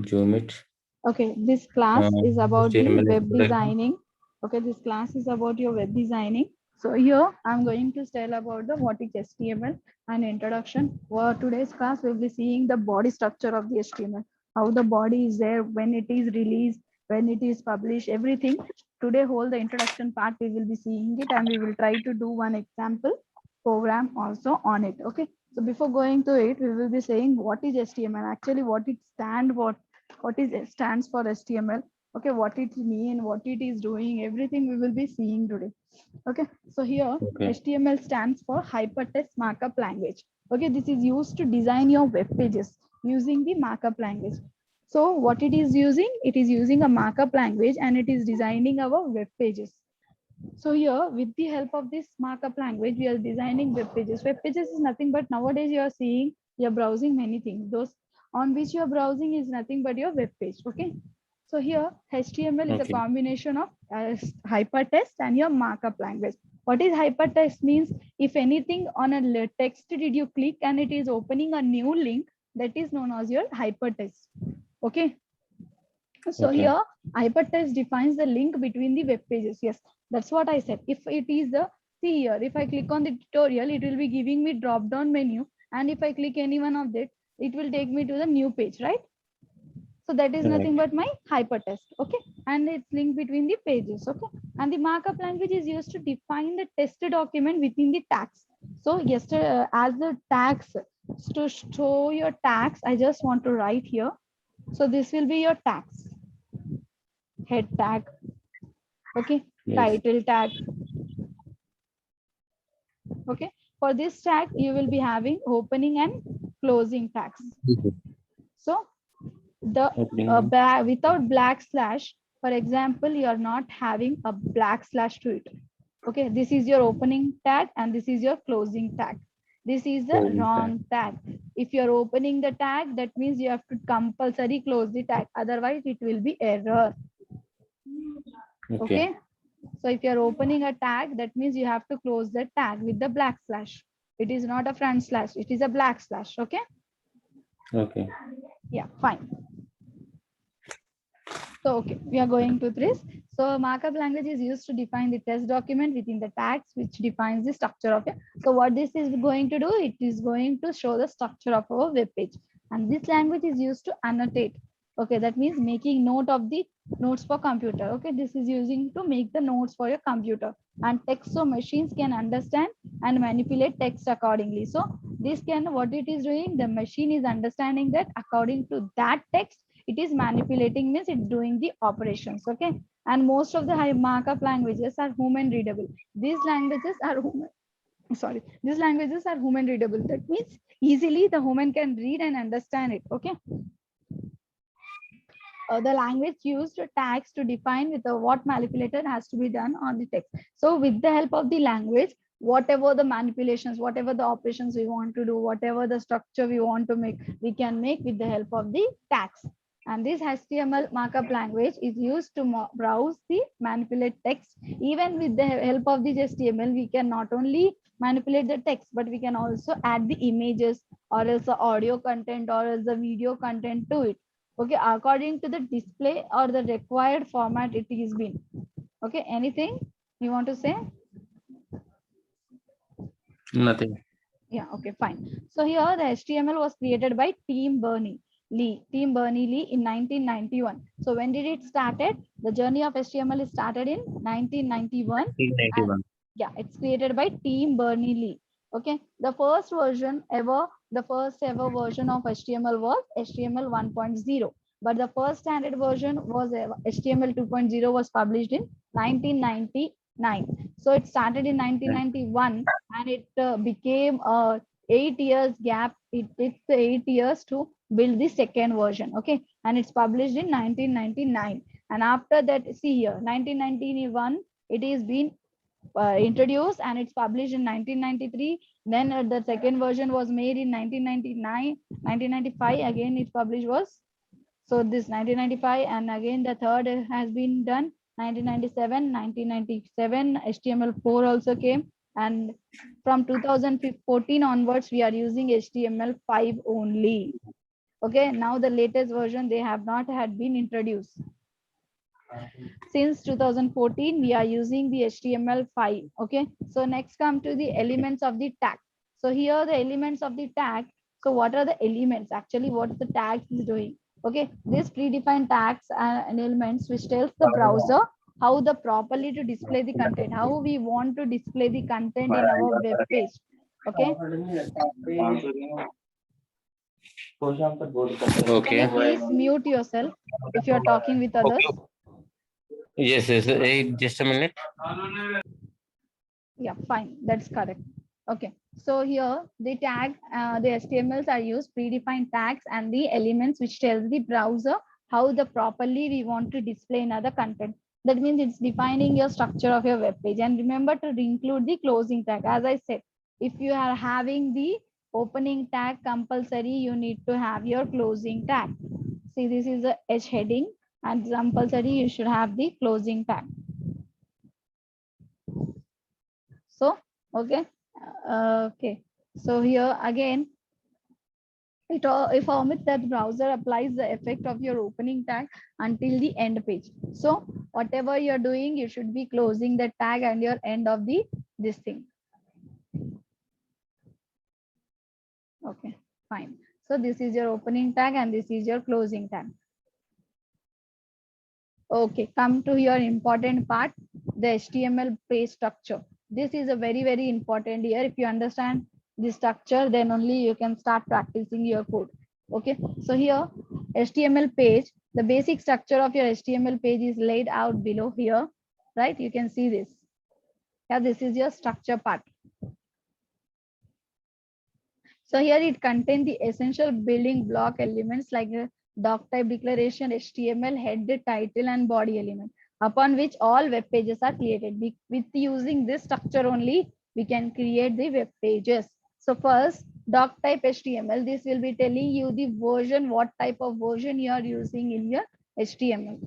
zoom it. Okay, this class is about the HTML web introduction. designing. Okay, this class is about your web designing. So here I'm going to tell about the what is HTML and introduction. For today's class, we'll be seeing the body structure of the HTML, how the body is there, when it is released, when it is published, everything. Today, whole the introduction part, we will be seeing it, and we will try to do one example program also on it. Okay. So before going to it, we will be saying what is HTML, actually what it stand for, what is it stands for HTML. Okay, what it mean, what it is doing, everything we will be seeing today. Okay, so here Okay. HTML stands for Hypertext Markup Language. Okay, this is used to design your web pages using the markup language. So what it is using? It is using a markup language and it is designing our web pages. So here, with the help of this markup language, we are designing web pages. Web pages is nothing but nowadays you are seeing, you're browsing many things. Those on which you are browsing is nothing but your web page. Okay. So here, HTML is a Okay. combination of hypertext and your markup language. What is hypertext means? If anything on a text did you click and it is opening a new link, that is known as your hypertext. Okay. So Okay. here hypertext defines the link between the web pages. Yes, that's what I said. If it is the, see here, if I click on the tutorial, it will be giving me drop down menu. And if I click any one of that, it will take me to the new page, right? So that is nothing Right. but my hypertext. Okay. And it's linked between the pages. Okay. And the markup language is used to define the test document within the tags. So yesterday, as the tags, to show your tags, I just want to write here. So this will be your tags. Head tag, okay, Yes. title tag, okay. For this tag you will be having opening and closing tags. So the Opening. without black slash, for example, you are not having a black slash to it. Okay, this is your opening tag and this is your closing tag. This is the Closing tag. wrong tag. If you're opening the tag, that means you have to compulsory close the tag, otherwise it will be error. Okay. Okay. So if you're opening a tag, that means you have to close the tag with the black slash. It is not a front slash, it is a black slash. Okay. Okay. Yeah, fine. So, okay, we are going to this. So markup language is used to define the test document within the tags, which defines the structure of it. So what this is going to do, it is going to show the structure of our web page. And this language is used to annotate. Okay, that means making note of the notes for computer. Okay, this is using to make the notes for your computer and text, so machines can understand and manipulate text accordingly. So this can, what it is doing, the machine is understanding that according to that text it is manipulating, means it's doing the operations. Okay. And most of the high markup languages are human readable. These languages are human, sorry, these languages are human readable. That means easily the human can read and understand it. Okay. The language used tags to define with the what manipulated has to be done on the text. So with the help of the language, whatever the manipulations, whatever the operations we want to do, whatever the structure we want to make, we can make with the help of the tags. And this HTML markup language is used to browse the manipulate text. Even with the help of this HTML, we can not only manipulate the text, but we can also add the images or else the audio content or else the video content to it. Okay, according to the display or the required format it is been. Okay, anything you want to say? Nothing. Yeah, okay, fine. So here the HTML was created by Tim Berners-Lee in 1991. So when did it started? The journey of HTML is started in 1991. And 1991. yeah, it's created by Tim Berners-Lee. Okay, the first version ever, the first ever version of HTML was HTML 1.0. But the first standard version was HTML 2.0 was published in 1999. So it started in 1991 and it became a 8 years gap. It's 8 years to build the second version. Okay, and it's published in 1999. And after that, see here, 1991, it is been introduced and it's published in 1993. Then the second version was made in 1999, 1995. Again, it's published was, so this 1995, and again the third has been done 1997. 1997 HTML4 also came, and from 2014 onwards we are using HTML5 only. Okay, now the latest version, they have not had been introduced. Since 2014, we are using the HTML5. Okay, so next come to the elements of the tag. So here the elements of the tag. So what are the elements? Actually, what the tag is doing? Okay, this predefined tags and elements which tells the browser how the properly to display the content, how we want to display the content in our web page. Okay. Okay. Can you please mute yourself if you are talking with others? Okay. Yes, yes. Just a minute. Yeah, fine. That's correct. Okay. So here the tag, the HTMLs are used predefined tags and the elements which tells the browser how the properly we want to display another content. That means it's defining your structure of your web page. And remember to include the closing tag. As I said, if you are having the opening tag compulsory, you need to have your closing tag. See, this is a H heading and compulsory you should have the closing tag. So, okay. Okay. So here again, if omit that browser applies the effect of your opening tag until the end page. So whatever you're doing, you should be closing the tag and your end of the this thing. Okay, fine. So this is your opening tag and this is your closing tag. Okay, come to your important part, the HTML page structure. This is a very, very important here. If you understand the structure, then only you can start practicing your code. Okay, so here HTML page, the basic structure of your HTML page is laid out below here, right? You can see this. Yeah, this is your structure part. So here it contains the essential building block elements like the doc type declaration, HTML, head, title, and body element, upon which all web pages are created. With using this structure only, we can create the web pages. So first, doc type HTML, this will be telling you the version, what type of version you are using in your HTML.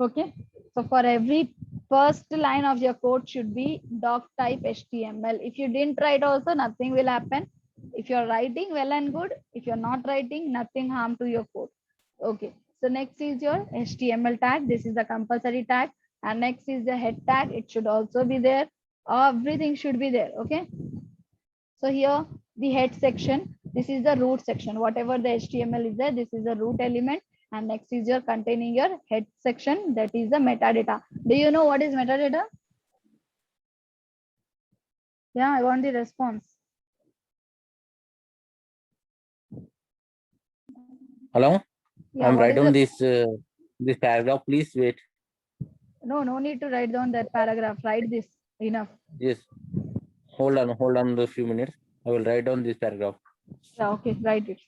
Okay, so for every first line of your code should be doc type HTML. If you didn't write also, nothing will happen. If you're writing, well and good. If you're not writing, nothing harm to your code. Okay, so next is your HTML tag. This is the compulsory tag. And next is the head tag. It should also be there. Everything should be there. Okay, so here the head section, this is the root section. Whatever the HTML is there, this is the root element. And next is your containing your head section, that is the metadata. Do you know what is metadata? Yeah, I want the response. Hello. Yeah, I'm what is writing the this paragraph. Please wait. no need to write down that paragraph. Write this enough. Yes. Hold on the few minutes. I will write down this paragraph. Yeah, okay, write it.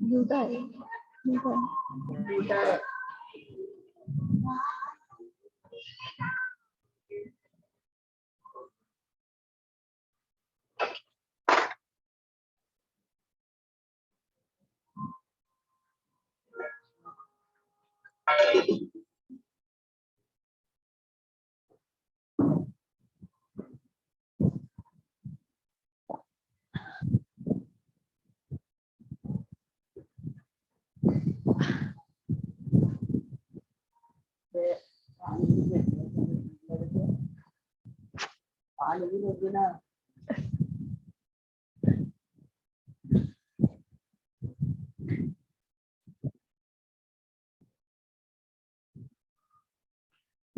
You die. You die.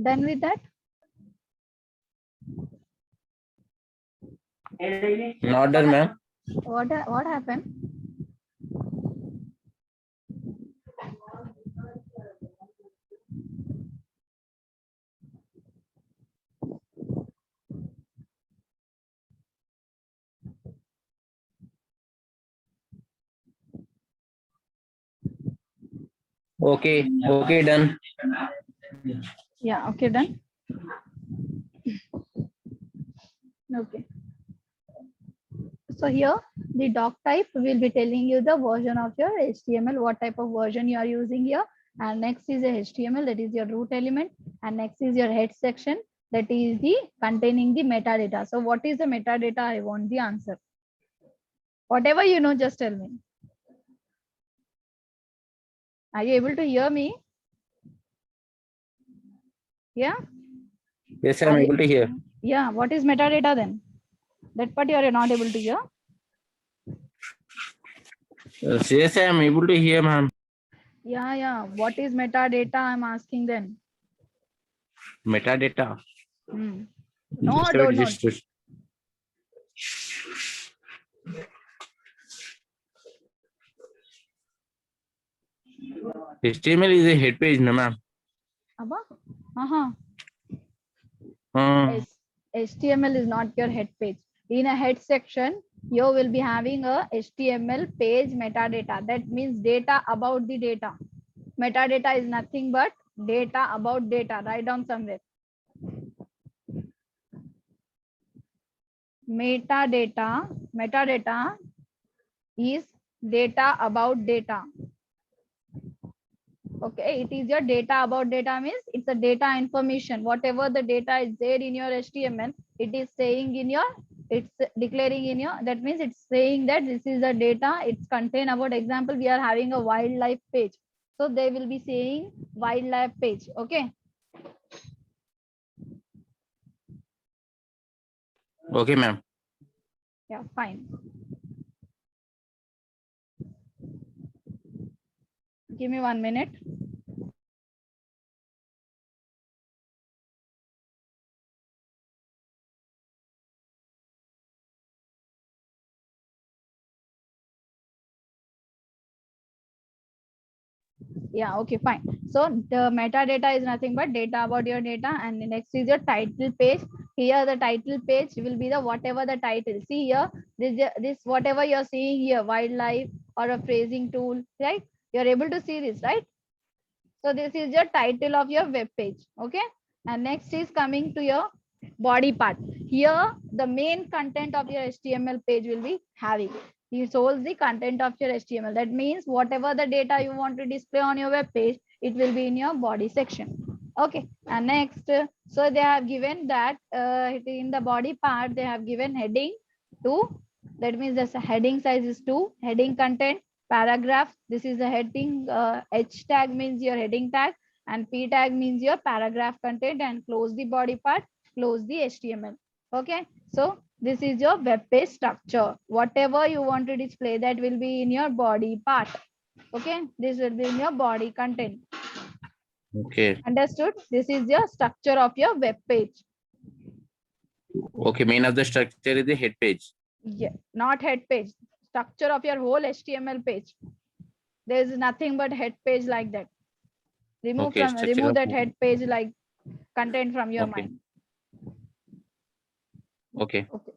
Done with that? Not done, ma'am. What happened? Okay, okay, done. Yeah, okay, done. Okay. So here the doc type will be telling you the version of your HTML, what type of version you are using here. And next is a HTML, that is your root element. And next is your head section, that is the containing the metadata. So what is the metadata? I want the answer. Whatever you know, just tell me. Are you able to hear me? Yeah? Yes, I'm able to hear. Yeah, what is metadata then? That part you are not able to hear. Yes, I'm able to hear, ma'am. Yeah. What is metadata? I'm asking then. Metadata. No, Just a don't minute, know. just- HTML is a head page, no, ma'am. Abba? Uh-huh. Uh, HTML is not your head page. In a head section, you will be having a HTML page metadata. That means data about the data. Metadata is nothing but data about data. Write down somewhere. Metadata is data about data. Okay, it is your data about data, means it's a data information. Whatever the data is there in your HTML, it is saying in your, it's declaring in your, that means it's saying that this is the data it's contain about. Example, we are having a wildlife page, so they will be saying wildlife page. Okay. okay, ma'am. Yeah, fine. Give me 1 minute. Yeah, okay, fine. So the metadata is nothing but data about your data, and the next is your title page. Here the title page will be the whatever the title. See here, this whatever you're seeing here, wildlife or a phrasing tool, right? You're able to see this, right? So this is your title of your web page. Okay. And next is coming to your body part. Here the main content of your HTML page will be having. It shows the content of your HTML. That means whatever the data you want to display on your web page, it will be in your body section. Okay. And next, so they have given that in the body part, they have given heading 2. That means the heading size is 2. Heading content, paragraph. This is the heading. H tag means your heading tag, and P tag means your paragraph content, and close the body part, close the HTML. Okay. So this is your web page structure. Whatever you want to display, that will be in your body part. Okay. This will be in your body content. Okay. Understood? This is your structure of your web page. Okay, main of the structure is the head page. Yeah, not head page. Structure of your whole HTML page. There is nothing but head page like that. Remove that head page like content from your mind. Okay. Okay.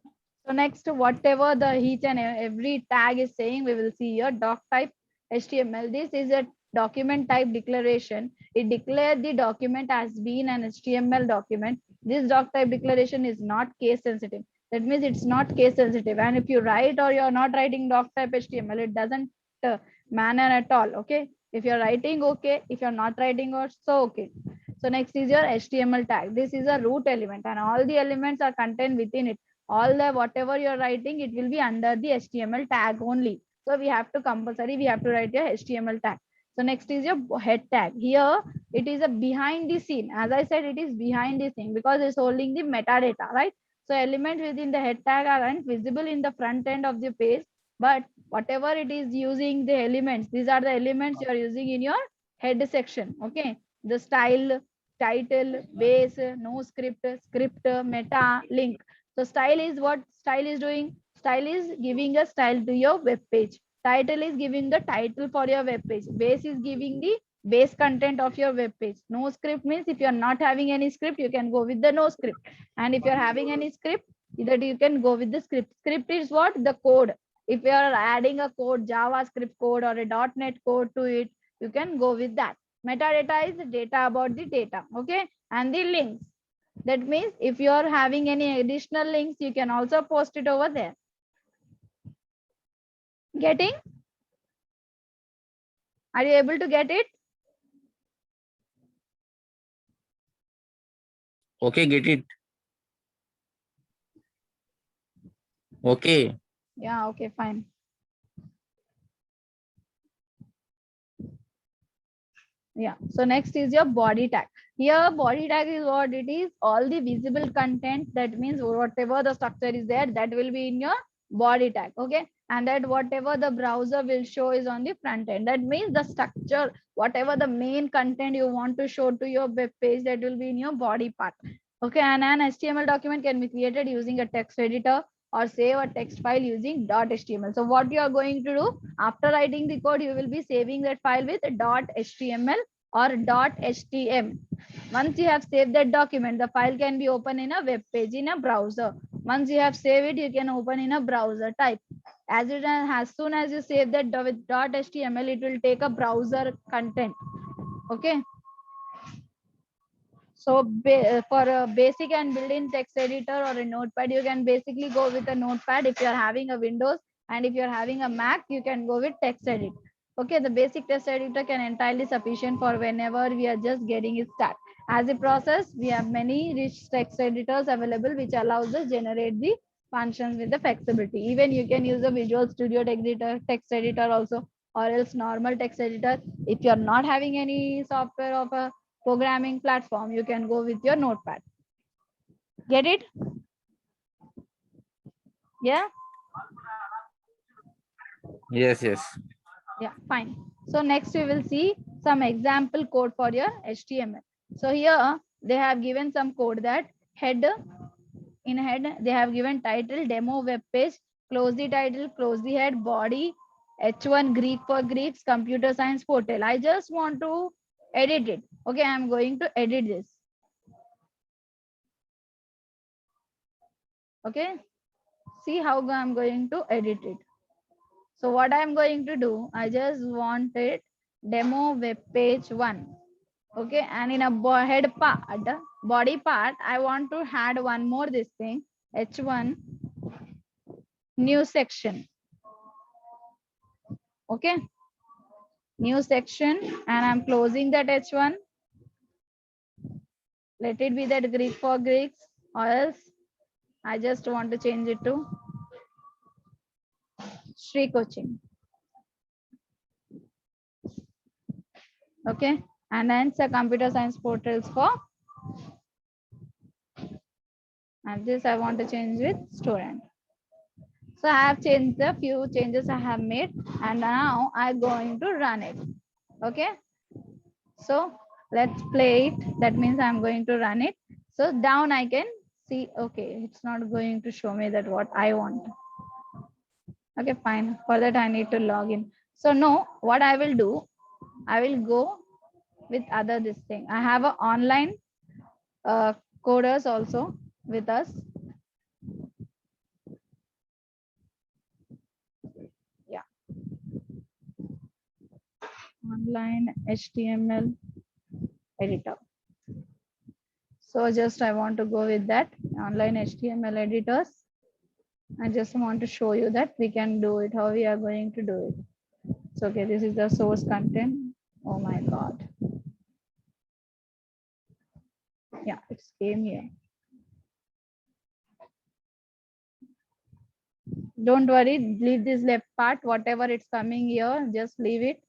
So next, whatever the each and every tag is saying, we will see here doc type HTML. This is a document type declaration. It declared the document as being an HTML document. This doc type declaration is not case sensitive. That means it's not case sensitive. And if you write or you're not writing doc type HTML, it doesn't matter at all. Okay. If you're writing, okay. If you're not writing, also okay. So next is your HTML tag. This is a root element, and all the elements are contained within it. All the whatever you're writing, it will be under the HTML tag only. So we have to compulsory, we have to write your HTML tag. So next is your head tag. Here it is a behind the scene. As I said, it is behind the scene because it's holding the metadata, right? So elements within the head tag aren't visible in the front end of the page, but whatever it is using the elements, these are the elements you are using in your head section. Okay. The style, title, base, no script, script, meta, link. So style is what style is doing. Style is giving a style to your web page. Title is giving the title for your web page. Base is giving the base content of your web page. No script means if you are not having any script, you can go with the no script. And if you are having any script, that you can go with the script. Script is what? The code. If you are adding a code, JavaScript code or a .NET code to it, you can go with that. Metadata is data about the data. Okay. And the links. That means if you are having any additional links, you can also post it over there. Getting? Are you able to get it? Okay, get it. Okay. Yeah, okay, fine. Yeah, so next is your body tag. Here body tag is what it is, all the visible content. That means whatever the structure is there, that will be in your body tag. Okay, and that whatever the browser will show is on the front end. That means the structure, whatever the main content you want to show to your web page, that will be in your body part. Okay, and an HTML document can be created using a text editor or save a text file using .html. So what you are going to do after writing the code, you will be saving that file with .html or .htm. Once you have saved that document, the file can be opened in a web page in a browser. Once you have saved it, you can open in a browser type. As soon as you save that with .html, it will take a browser content. Okay. So for a basic and built-in text editor or a notepad, you can basically go with a notepad. If you're having a Windows and if you're having a Mac, you can go with text edit. Okay, the basic text editor can entirely sufficient for whenever we are just getting it started. As a process, we have many rich text editors available which allows us generate the functions with the flexibility. Even you can use a Visual Studio text editor also, or else normal text editor. If you're not having any software of a programming platform, you can go with your notepad. Get it? Yeah. Yes. Yeah, fine. So next we will see some example code for your HTML. So here they have given some code that head, in head they have given title demo web page, close the title, close the head, body H1 Greek for Greeks, computer science portal. I just want to edit it. Okay, I'm going to edit this. Okay, see how I'm going to edit it. So what I'm going to do, I just want it demo web page 1. Okay, and in a head part, body part, I want to add one more this thing, H1 new section. Okay, new section, and I'm closing that H1. Let it be that Greek for Greeks, or else I just want to change it to Sri Coaching. Okay, and then the computer science portals for, and this I want to change with student. So I have changed the few changes I have made, and now I'm going to run it. Okay, so let's play it. That means I'm going to run it. So down I can see, okay, it's not going to show me that what I want. Okay, fine. For that I need to log in. So no, what I will do, I will go with other this thing. I have an online coders also with us. Yeah, online HTML editor. So just I want to go with that online HTML editors. I just want to show you that we can do it, how we are going to do it. So okay, this is the source content. Oh my God. Yeah, it came here. Don't worry, leave this left part, whatever it's coming here, just leave it.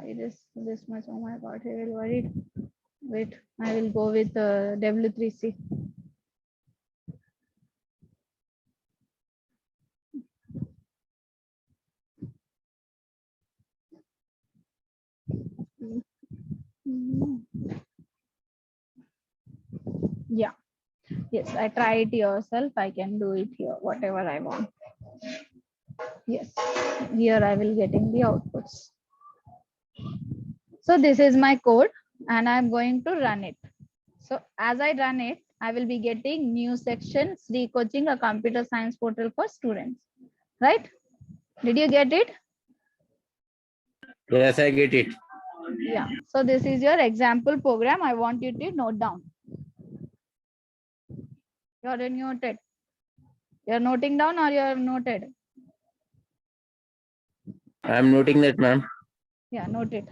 It is this much. Oh my God, I will worry. Wait, I will go with W3C. Yeah. Yes, I try it yourself. I can do it here, whatever I want. Yes, here I will getting the outputs. So this is my code and I'm going to run it. So as I run it, I will be getting new section, Sri Coaching, a computer science portal for students, right? Did you get it? Yes, I get it. Yeah. So this is your example program. I want you to note down. You're noted. You're noting down or you're noted? I am noting that, ma'am. Yeah, noted.